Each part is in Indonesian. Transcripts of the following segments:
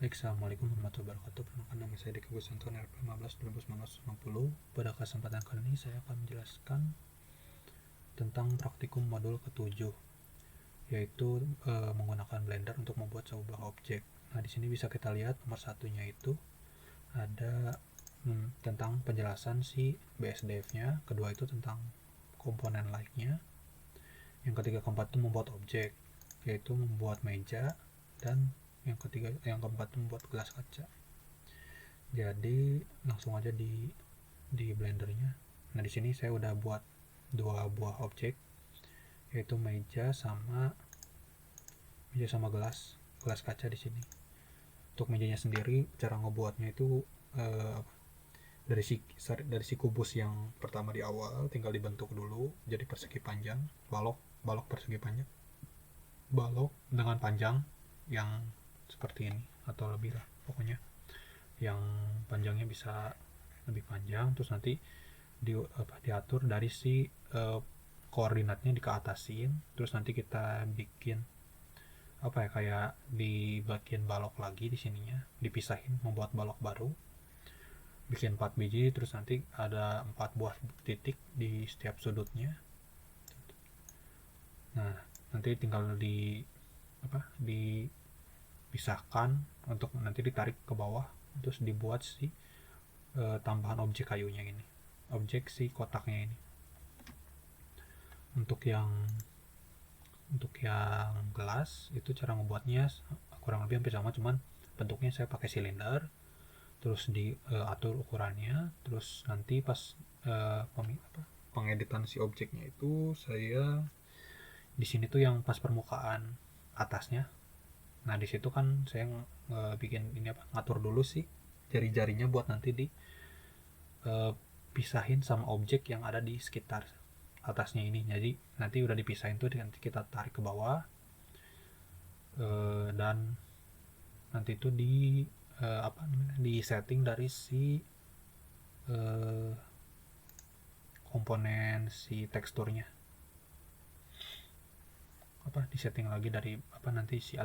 Assalamualaikum warahmatullahi wabarakatuh. Perkenalkan, nama saya Dika Gusanto, NRP 15 Pada kesempatan kali ini saya akan menjelaskan tentang praktikum modul ke-7, yaitu menggunakan Blender untuk membuat sebuah objek. Nah, di sini bisa kita lihat nomor satunya itu ada tentang penjelasan si BSDF-nya, kedua itu tentang komponen like-nya, yang ketiga keempat itu membuat objek, yaitu membuat meja, dan yang keempat itu membuat gelas kaca. Jadi langsung aja di blendernya. Nah, di sini saya udah buat dua buah objek, yaitu meja sama gelas kaca di sini. Untuk mejanya sendiri cara ngebuatnya itu dari si kubus yang pertama di awal tinggal dibentuk dulu jadi persegi panjang, balok persegi panjang, balok dengan panjang yang seperti ini atau lebih lah, pokoknya yang panjangnya bisa lebih panjang. Terus nanti diatur dari si koordinatnya dikeatasin. Terus nanti kita bikin kayak di bagian balok lagi, di sininya dipisahin, membuat balok baru, bikin 4 biji. Terus nanti ada 4 buah titik di setiap sudutnya. Nah, nanti tinggal dipisahkan untuk nanti ditarik ke bawah, terus dibuat si tambahan objek kayunya ini, objek si kotaknya ini. Untuk yang gelas itu cara ngebuatnya kurang lebih hampir sama, cuman bentuknya saya pakai silinder, terus diatur ukurannya. Terus nanti pas pengeditan si objeknya itu saya di sini tuh yang pas permukaan atasnya. Nah, di situ kan saya bikin ini ngatur dulu sih jari-jarinya buat nanti pisahin sama objek yang ada di sekitar atasnya ini. Jadi nanti udah dipisahin tuh, nanti kita tarik ke bawah, dan nanti itu di setting dari si komponen si teksturnya, di setting lagi dari nanti si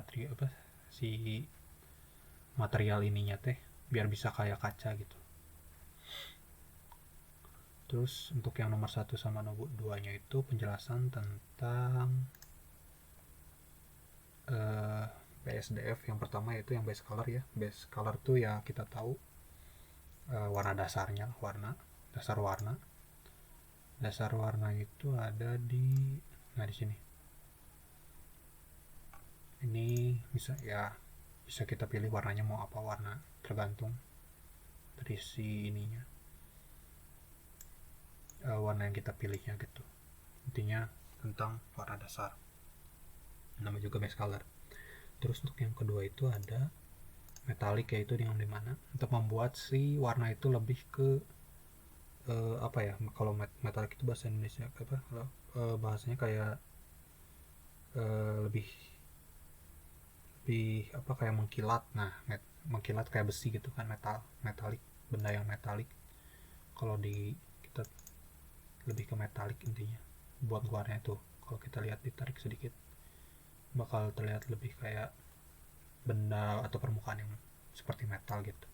si material ininya teh biar bisa kayak kaca gitu. Terus untuk yang nomor 1 sama nomor 2 nya itu penjelasan tentang BSDF. Yang pertama yaitu yang base color ya. Base color tuh ya kita tahu warna dasarnya, dasar warna. Dasar warna itu ada di sini. Ini bisa kita pilih warnanya mau apa warna, tergantung dari si ininya, warna yang kita pilihnya gitu. Intinya tentang warna dasar, nama juga base color. Terus untuk yang kedua itu ada metalik, yaitu yang dimana untuk membuat si warna itu lebih ke kalau metalik itu bahasa Indonesia bahasanya kayak lebih kayak mengkilat. Nah, mengkilat kayak besi gitu kan, metalik, benda yang metalik. Kalau kita lebih ke metalik intinya buat keluarnya itu. Kalau kita lihat ditarik sedikit bakal terlihat lebih kayak benda atau permukaan yang seperti metal gitu.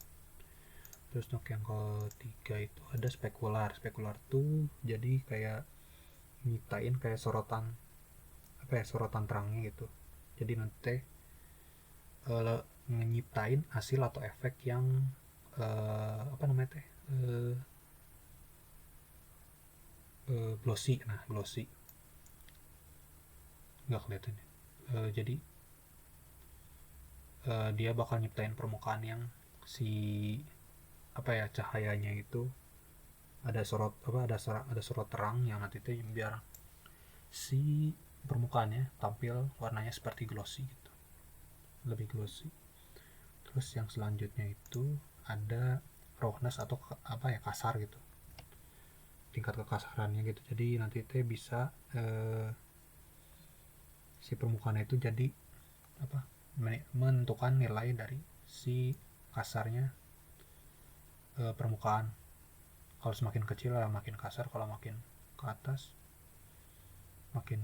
Terus untuk yang ketiga itu ada spekular. Spekular tuh jadi kayak nyiptain kayak sorotan terangnya gitu. Jadi nanti nyiptain hasil atau efek yang glossy. Nah, glossy nggak kelihatan ya. Jadi dia bakal nyiptain permukaan yang si cahayanya itu ada sorot terang yang nanti itu biar si permukaannya tampil warnanya seperti glossy gitu, lebih glossy. Terus yang selanjutnya itu ada rawness atau kasar gitu, tingkat kekasarannya gitu. Jadi nanti itu bisa si permukaannya itu jadi menentukan nilai dari si kasarnya permukaan. Kalau semakin kecil lah makin kasar, kalau makin ke atas makin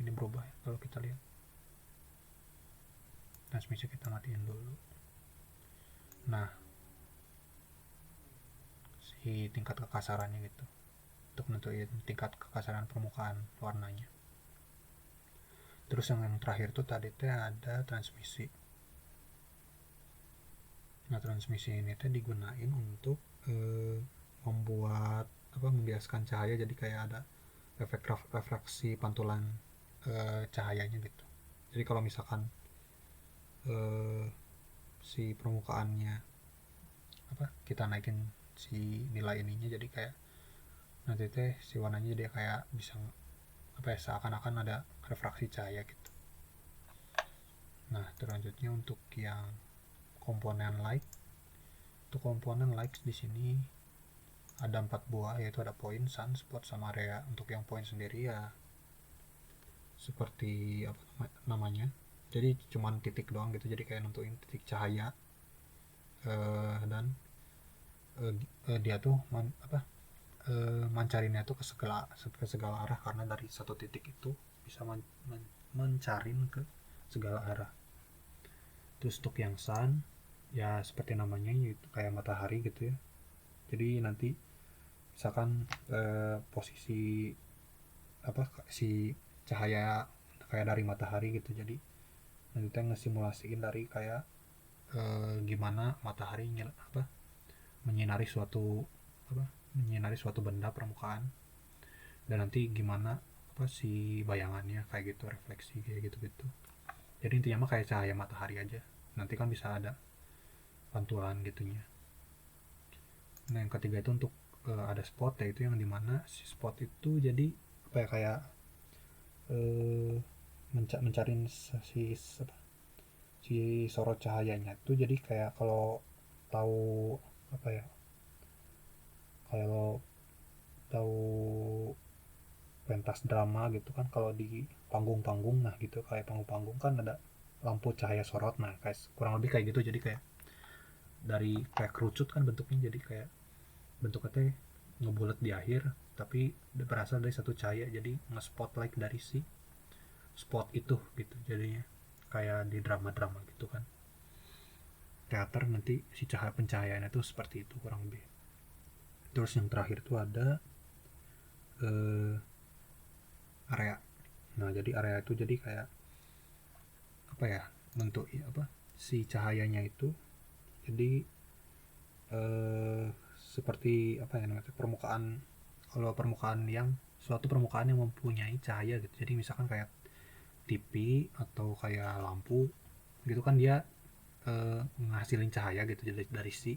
ini berubah ya, kalau kita lihat. Transmisi kita matiin dulu. Nah, si tingkat kekasarannya gitu, untuk nentuin tingkat kekasaran permukaan warnanya. Terus yang terakhir tuh tadi teh ada transmisi. Nah, transmisi ini teh digunain untuk membuat membiaskan cahaya jadi kayak ada efek refraksi pantulan cahayanya gitu. Jadi kalau misalkan si permukaannya kita naikin si nilai ininya, jadi kayak nanti teh si warnanya jadi kayak bisa seakan-akan ada refraksi cahaya gitu. Nah, selanjutnya untuk yang komponen light, untuk komponen light di sini ada 4 buah, yaitu ada point, sunspot, sama area. Untuk yang point sendiri ya seperti namanya, jadi cuman titik doang gitu, jadi kayak nentuin titik cahaya, dan dia tuh mancarinnya tuh ke segala arah, karena dari satu titik itu bisa mencarin ke segala arah. Terus untuk yang sun ya seperti namanya, yaitu kayak matahari gitu ya. Jadi nanti misalkan posisi si cahaya kayak dari matahari gitu, jadi nanti kita ngesimulasiin dari kayak gimana matahari menyinari suatu benda permukaan, dan nanti gimana si bayangannya kayak gitu, refleksi kayak gitu. Jadi intinya mah kayak cahaya matahari aja, nanti kan bisa ada pantulan gitunya. Nah, yang ketiga itu untuk ada spot, yaitu yang dimana si spot itu jadi kayak mencari si sorot cahayanya itu, jadi kayak kalau tahu kalau tahu pentas drama gitu kan, kalau di panggung-panggung, nah gitu kayak panggung-panggung kan ada lampu cahaya sorot, nah kayak kurang lebih kayak gitu. Jadi kayak dari kayak kerucut kan bentuknya, jadi kayak bentuknya teh ngebulat di akhir, tapi berasal dari satu cahaya, jadi nge-spotlight dari si spot itu gitu. Jadinya kayak di drama-drama gitu kan, teater, nanti si cahaya pencahayaannya tuh seperti itu kurang lebih. Terus yang terakhir tuh ada area. Nah, jadi area itu jadi kayak bentuk si cahayanya itu jadi seperti permukaan, kalau permukaan yang suatu permukaan yang mempunyai cahaya gitu. Jadi misalkan kayak TV atau kayak lampu gitu kan, dia ngasilin cahaya gitu dari si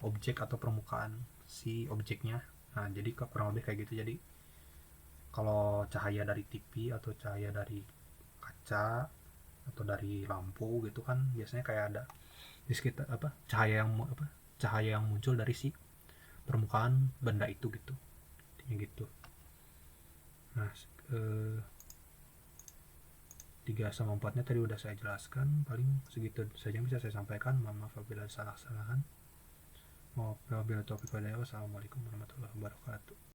objek atau permukaan si objeknya. Nah, jadi kurang lebih kayak gitu. Jadi kalau cahaya dari TV atau cahaya dari kaca atau dari lampu gitu kan, biasanya kayak ada di sekitar cahaya yang muncul dari si permukaan benda itu gitu, gitu. Nah, 3 sama 4 nya tadi udah saya jelaskan, paling segitu saja yang bisa saya sampaikan. Mohon maaf apabila salah-salahan. Wassalamualaikum warahmatullahi wabarakatuh.